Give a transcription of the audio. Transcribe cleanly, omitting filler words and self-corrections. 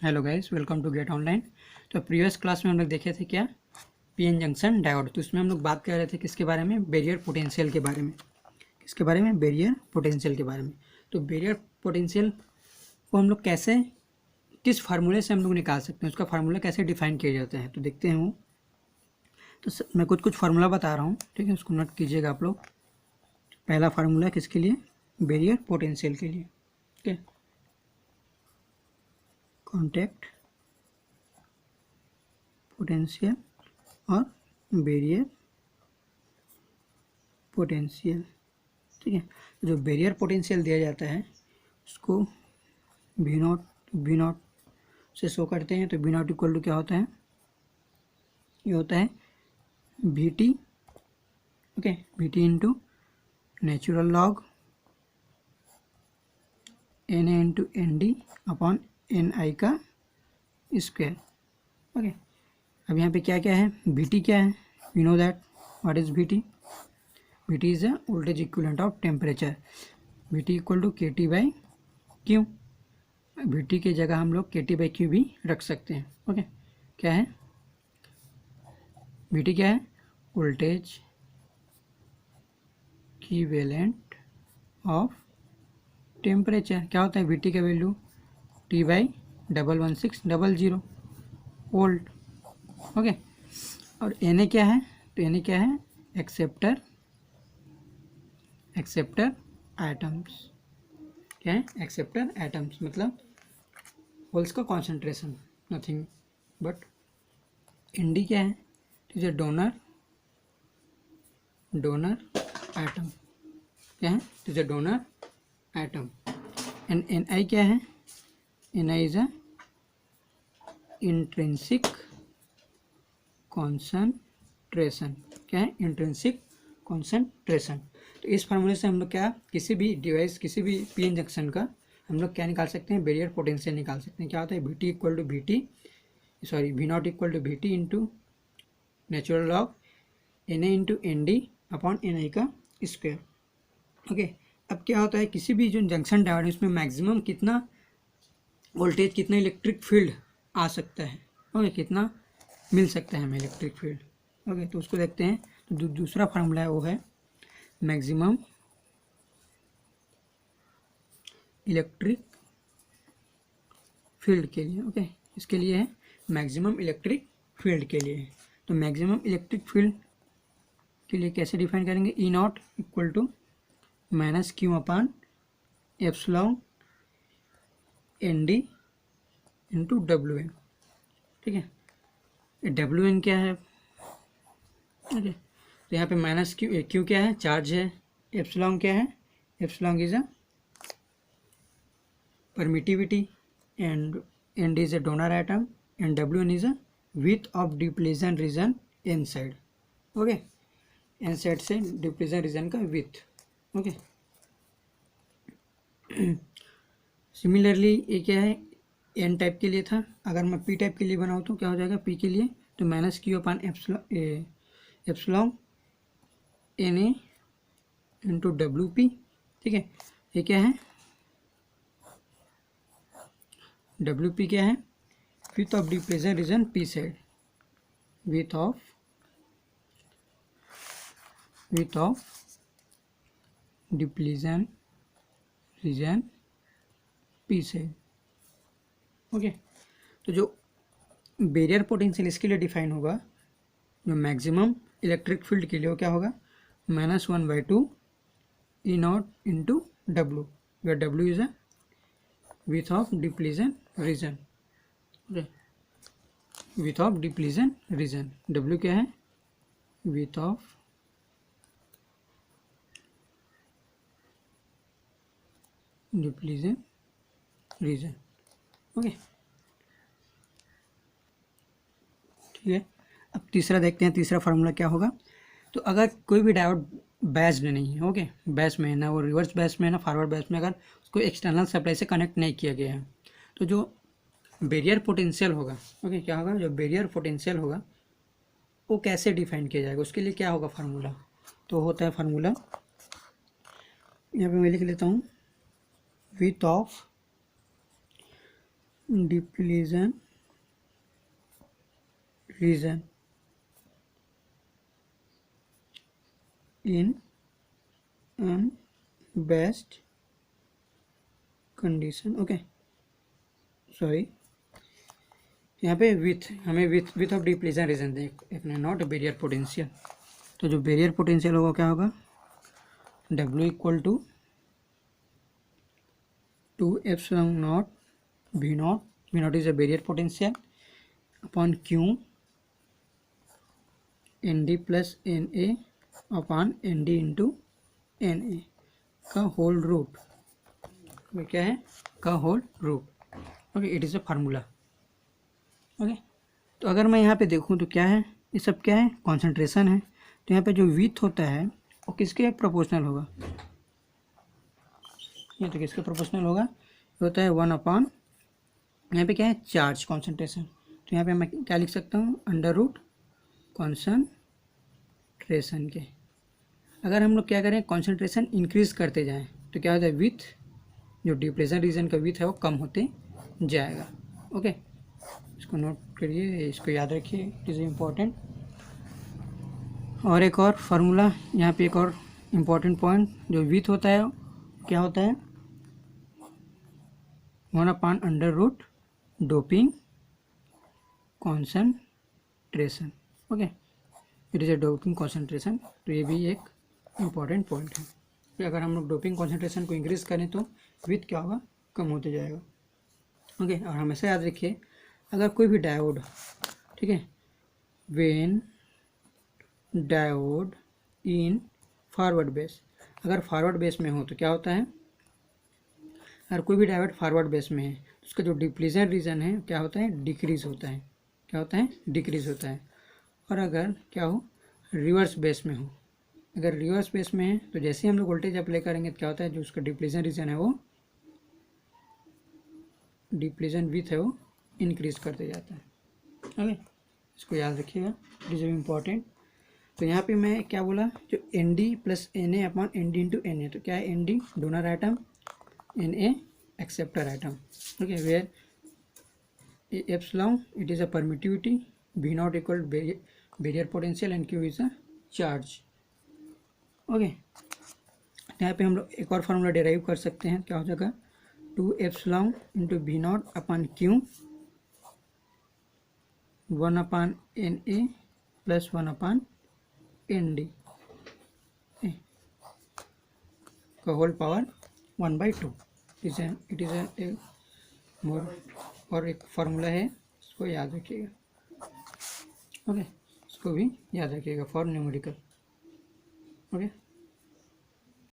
Hello guys, welcome to get online. तो previous class में हम लोग देखे थे क्या, पीएन जंक्शन डायोड। तो उसमें हम लोग बात कर रहे थे किसके बारे में, बैरियर पोटेंशियल के बारे में। किसके बारे में, बैरियर पोटेंशियल के बारे में। तो बैरियर पोटेंशियल को हम लोग कैसे, किस फार्मूले से हम लोग निकाल सकते हैं, उसका फार्मूला कैसे डिफाइन किया जाता है, तो देखते हैं वो। तो मैं कुछ फार्मूला बता रहा हूँ, ठीक है, उसको नोट कीजिएगा आप लोग। पहला फार्मूला किसके लिए, बैरियर पोटेंशियल के लिए, ठीक है। कॉन्टैक्ट पोटेंशियल और बैरियर पोटेंशियल, ठीक है। जो बैरियर पोटेंशियल दिया जाता है उसको V0 से शो करते हैं। तो V0 इक्वल टू क्या होता है, ये होता है VT, okay, VT into natural log NA into ND upon NI का स्क्वायर, ओके। अब यहाँ पे क्या क्या है, VT क्या है, we know that what is VT। VT is the voltage equivalent of temperature. VT equal to KT by Q। VT की जगह हम लोग KT बाई Q भी रख सकते हैं, ओके। क्या है, VT क्या है, वोल्टेज इक्विवेलेंट ऑफ टेम्परेचर। क्या होता है VT का value, T by 11600 volt, okay. और NA क्या है, तो NA क्या है, एक्सेप्टर एटम्स। क्या है, एक्सेप्टर एटम्स, मतलब होल्स का कॉन्सेंट्रेशन, नथिंग बट। ND क्या है, इज ए डोनर एटम। क्या है, is a donor atom. And NI क्या है, NI is a intrinsic concentration. क्या है, इंट्रिंसिक कॉन्सेंट्रेशन। तो इस फार्मूले से हम लोग क्या, किसी भी डिवाइस, किसी भी पीएन जंक्शन का हम लोग क्या निकाल सकते हैं, बैरियर पोटेंशियल निकाल सकते हैं। क्या होता है, VT equal to VT, sorry V0 equal to VT into natural log NA into ND upon NI का स्क्वायर, ओके। अब क्या होता है, किसी भी जो जंक्शन डायोड है उसमें मैक्सिमम कितना वोल्टेज, कितना इलेक्ट्रिक फील्ड आ सकता है, ओके, कितना मिल सकता है हमें इलेक्ट्रिक फील्ड, ओके। तो उसको देखते हैं। तो दूसरा फार्मूला है वो है मैक्सिमम इलेक्ट्रिक फील्ड के लिए, ओके। इसके लिए है मैक्सिमम इलेक्ट्रिक फील्ड के लिए। तो मैक्सिमम इलेक्ट्रिक फील्ड के लिए कैसे डिफाइन करेंगे, E0 equal to minus Q upon epsilon ND into WN, ठीक है। WN क्या है, ओके। तो यहाँ पे माइनस Q क्या है, चार्ज है। एप्सिलॉन क्या है, epsilon is a permittivity, and ND is a donor atom, and WN is a width of depletion region inside, okay. Inside से डिप्लीशन रीजन का विथ, ओके। सिमिलरली ये क्या है, N टाइप के लिए था। अगर मैं P टाइप के लिए बनाऊँ तो क्या हो जाएगा, P के लिए तो minus Q upon epsilon NA into WP, ठीक है। ये क्या है, WP क्या है, with of depletion reason P side, with of depletion reason P side, okay. तो जो बैरियर पोटेंशियल इसके लिए डिफाइन होगा, जो मैक्सिमम इलेक्ट्रिक फील्ड के लिए वो क्या होगा, -1/2 E0 into W, where W is a width of depletion region, okay, width of depletion region। W क्या है, width of depletion region, okay, ठीक है। अब तीसरा देखते हैं, तीसरा फार्मूला क्या होगा। तो अगर कोई भी डायोड बैस्ड नहीं है, ओके, बैस में है ना, वो रिवर्स बैस में है ना, फॉरवर्ड बैस में, अगर उसको एक्सटर्नल सप्लाई से कनेक्ट नहीं किया गया है, तो जो बैरियर पोटेंशियल होगा, ओके, क्या होगा, जो बैरियर पोटेंशियल होगा वो कैसे डिफाइन किया जाएगा, उसके लिए क्या होगा फार्मूला। तो होता है फार्मूला, यहाँ पे मैं लिख लेता हूँ, width of depletion region in an best condition. Okay sorry, यहाँ पे हमें विथ ऑफ डिप्लीशन रीजन देखना, नॉट बैरियर पोटेंशियल। तो जो बैरियर पोटेंशियल होगा क्या होगा, W equal to 2 epsilon not V not is a barrier potential upon Q ND plus NA upon ND into NA का होल रूट। क्या है, का whole root. Okay, it is a formula. Okay, तो अगर मैं यहाँ पे देखूँ तो क्या है, ये सब क्या है, कॉन्सेंट्रेशन है। तो यहाँ पे जो विथ होता है वो किसके प्रोपोर्शनल होगा, ये तो किसके प्रोपोर्शनल होगा, ये होता है 1 अपॉन, यहाँ पे क्या है, चार्ज कॉन्सेंट्रेशन। तो यहाँ पे मैं क्या लिख सकता हूँ, अंडर रूट कॉन्सेंट्रेशन के। अगर हम लोग क्या करें, कॉन्सेंट्रेशन इंक्रीज करते जाएं तो क्या होता है, विथ जो डिप्लेशन रीजन का विथ है वो कम होते जाएगा। ओके, इसको नोट करिए, इसको याद रखिए, इट इज़ इम्पॉर्टेंट। और एक और फार्मूला यहाँ पे, एक और इम्पॉर्टेंट पॉइंट, जो विथ होता है क्या होता है, 1 upon under root doping concentration. Okay, it is a doping concentration. तो ये भी एक इम्पॉर्टेंट पॉइंट है कि अगर हम लोग डोपिंग कॉन्सेंट्रेशन को इंक्रीज करें तो विथ क्या होगा, कम होते जाएगा। ओके, और हमेशा याद रखिए, अगर कोई भी डायोड, ठीक है, when diode in forward base, अगर फॉरवर्ड बेस में हो तो क्या होता है, अगर कोई भी डायोड फॉरवर्ड बेस में है तो उसका जो डिप्लीशन रीजन है क्या होता है, डिक्रीज होता है। क्या होता है, डिक्रीज होता है। और अगर क्या हो, रिवर्स बेस में हो, अगर रिवर्स बेस में है तो जैसे ही हम लोग वोल्टेज अप्लाई करेंगे तो क्या होता है, जो उसका डिप्लीशन रीजन है वो, डिप्लीशन विथ है वो इंक्रीज करते जाता है। ओके, इसको याद रखिएगा, इट इज़ इम्पॉर्टेंट। तो यहाँ पे मैं क्या बोला, जो N D plus N A upon N D into N A, तो क्या है, N D donor item, N A acceptor item. Okay, where epsilon it is a permittivity, V not equal barrier potential and Q is a charge. Okay, यहाँ पे हम लोग एक और formula derive कर सकते हैं, क्या हो जाएगा, 2 epsilon into V naught upon Q 1 upon NA plus 1 upon ND का whole power 1/2। It is a more, और एक फार्मूला है, इसको याद रखिएगा। ओके, इसको भी याद रखिएगा फॉर न्यूमेरिकल। ओके।